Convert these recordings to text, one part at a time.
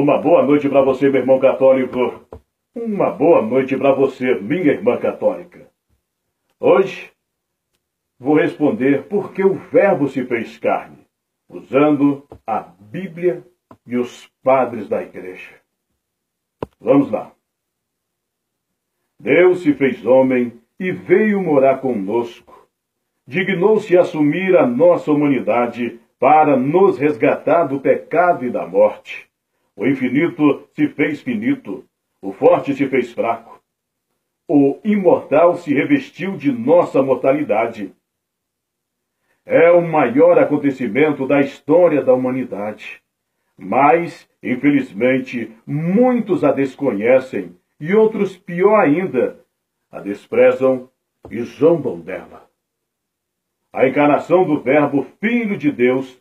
Uma boa noite para você, meu irmão católico. Uma boa noite para você, minha irmã católica. Hoje vou responder por que o Verbo se fez carne, usando a Bíblia e os padres da Igreja. Vamos lá. Deus se fez homem e veio morar conosco. Dignou-se assumir a nossa humanidade para nos resgatar do pecado e da morte. O infinito se fez finito, o forte se fez fraco. O imortal se revestiu de nossa mortalidade. É o maior acontecimento da história da humanidade. Mas, infelizmente, muitos a desconhecem e outros, pior ainda, a desprezam e zombam dela. A encarnação do Verbo Filho de Deus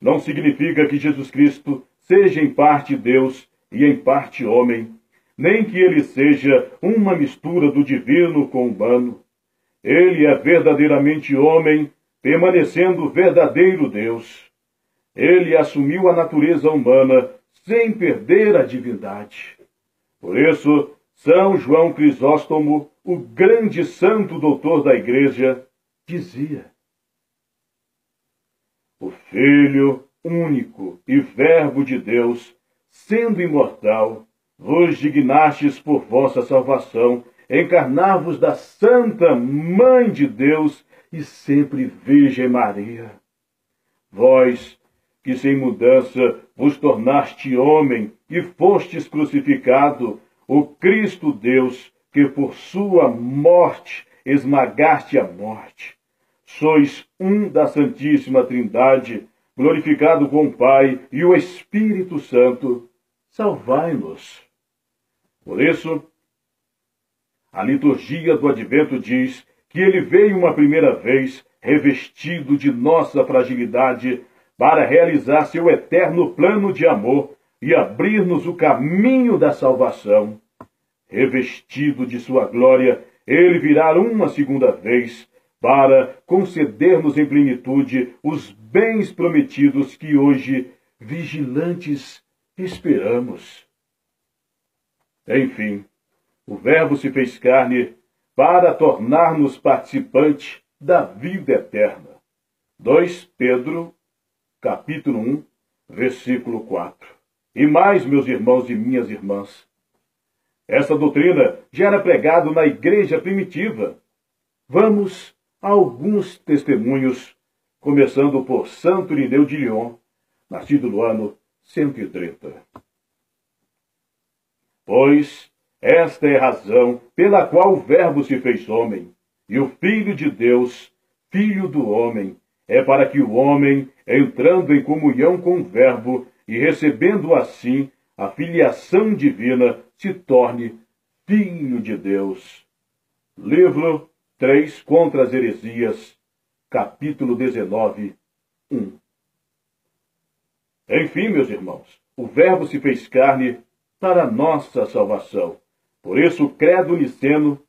não significa que Jesus Cristo seja em parte Deus e em parte homem, nem que ele seja uma mistura do divino com o humano. Ele é verdadeiramente homem, permanecendo verdadeiro Deus. Ele assumiu a natureza humana sem perder a divindade. Por isso, São João Crisóstomo, o grande santo doutor da Igreja, dizia: o Filho único e Verbo de Deus, sendo imortal, vos dignastes por vossa salvação, encarnar-vos da Santa Mãe de Deus e sempre Virgem Maria. Vós, que sem mudança vos tornaste homem e fostes crucificado, o Cristo Deus, que por sua morte esmagaste a morte. Sois um da Santíssima Trindade, glorificado com o Pai e o Espírito Santo, salvai-nos. Por isso, a liturgia do Advento diz que ele veio uma primeira vez revestido de nossa fragilidade para realizar seu eterno plano de amor e abrir-nos o caminho da salvação. Revestido de sua glória, ele virá uma segunda vez para conceder-nos em plenitude os bens prometidos que hoje, vigilantes, esperamos. Enfim, o Verbo se fez carne para tornar-nos participantes da vida eterna. 2 Pedro, capítulo 1, versículo 4. E mais, meus irmãos e minhas irmãs, essa doutrina já era pregada na igreja primitiva. Vamos a alguns testemunhos, começando por Santo Irineu de Lyon, nascido no ano 130. Pois esta é a razão pela qual o Verbo se fez homem, e o Filho de Deus, Filho do homem, é para que o homem, entrando em comunhão com o Verbo e recebendo assim a filiação divina, se torne Filho de Deus. Livro 3 contra as heresias, capítulo 19, 1. Enfim, meus irmãos, o Verbo se fez carne para a nossa salvação. Por isso o credo niceno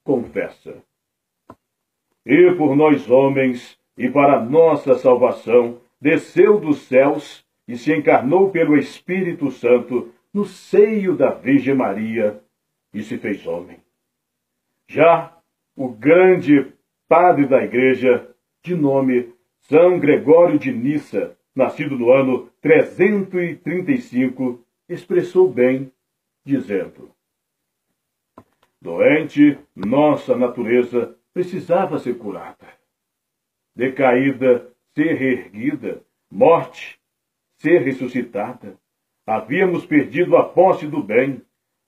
confessa: e por nós homens, e para a nossa salvação, desceu dos céus e se encarnou pelo Espírito Santo no seio da Virgem Maria e se fez homem. Já o grande padre da Igreja, de nome São Gregório de Nissa, nascido no ano 335, expressou bem, dizendo: doente, nossa natureza precisava ser curada. Decaída, ser reerguida. Morte, ser ressuscitada. Havíamos perdido a posse do bem.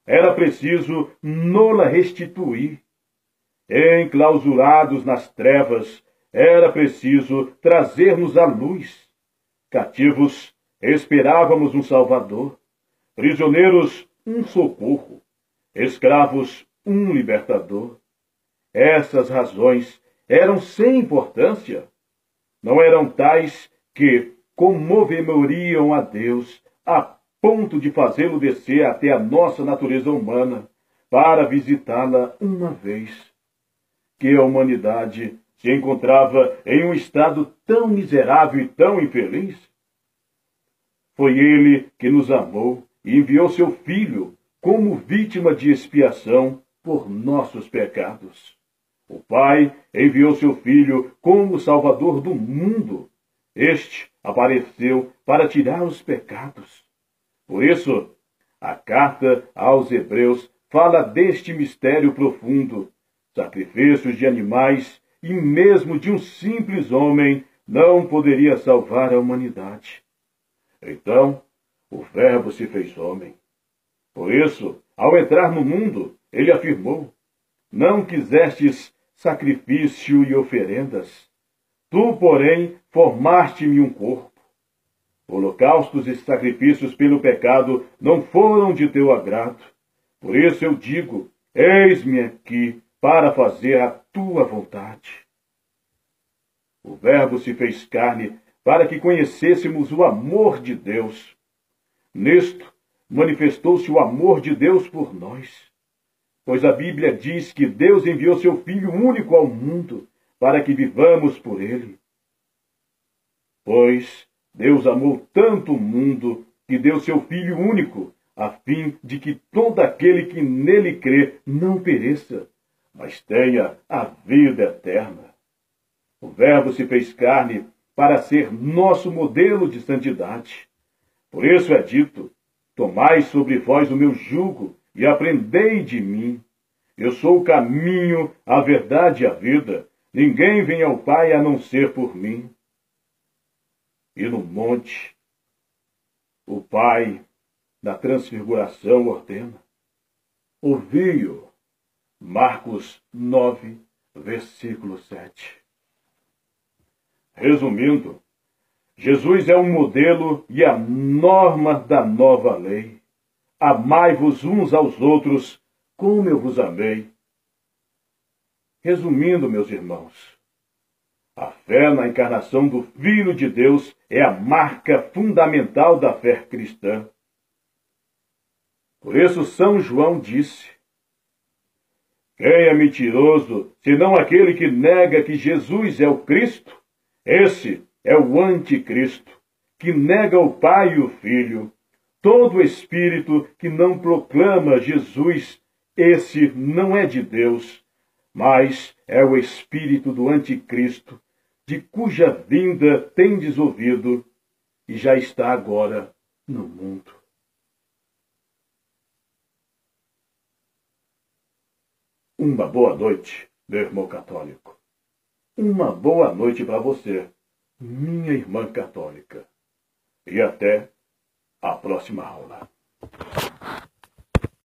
Era preciso nola restituir. Enclausurados nas trevas, era preciso trazer-nos à luz. Cativos, esperávamos um Salvador. Prisioneiros, um socorro. Escravos, um libertador. Essas razões eram sem importância. Não eram tais que comoveriam a Deus a ponto de fazê-lo descer até a nossa natureza humana para visitá-la uma vez. Que a humanidade se encontrava em um estado tão miserável e tão infeliz? Foi ele que nos amou e enviou seu Filho como vítima de expiação por nossos pecados. O Pai enviou seu Filho como Salvador do mundo. Este apareceu para tirar os pecados. Por isso, a carta aos Hebreus fala deste mistério profundo. Sacrifícios de animais e mesmo de um simples homem não poderia salvar a humanidade. Então, o Verbo se fez homem. Por isso, ao entrar no mundo, ele afirmou: não quisestes sacrifício e oferendas. Tu, porém, formaste-me um corpo. Holocaustos e sacrifícios pelo pecado não foram de teu agrado. Por isso eu digo: eis-me aqui para fazer a tua vontade. O Verbo se fez carne para que conhecêssemos o amor de Deus. Nisto manifestou-se o amor de Deus por nós, pois a Bíblia diz que Deus enviou seu Filho único ao mundo para que vivamos por ele. Pois Deus amou tanto o mundo que deu seu Filho único, a fim de que todo aquele que nele crê não pereça, mas tenha a vida eterna. O Verbo se fez carne para ser nosso modelo de santidade. Por isso é dito: tomai sobre vós o meu jugo e aprendei de mim. Eu sou o caminho, a verdade e a vida. Ninguém vem ao Pai a não ser por mim. E no monte, o Pai, na transfiguração, ordena: ouvi-o. Marcos 9, versículo 7. Resumindo, Jesus é o modelo e a norma da nova lei. Amai-vos uns aos outros como eu vos amei. Resumindo, meus irmãos, a fé na encarnação do Filho de Deus é a marca fundamental da fé cristã. Por isso São João disse: quem é mentiroso, senão aquele que nega que Jesus é o Cristo? Esse é o anticristo, que nega o Pai e o Filho. Todo espírito que não proclama Jesus, esse não é de Deus, mas é o espírito do anticristo, de cuja vinda tendes ouvido e já está agora no mundo. Uma boa noite, meu irmão católico. Uma boa noite para você, minha irmã católica. E até a próxima aula.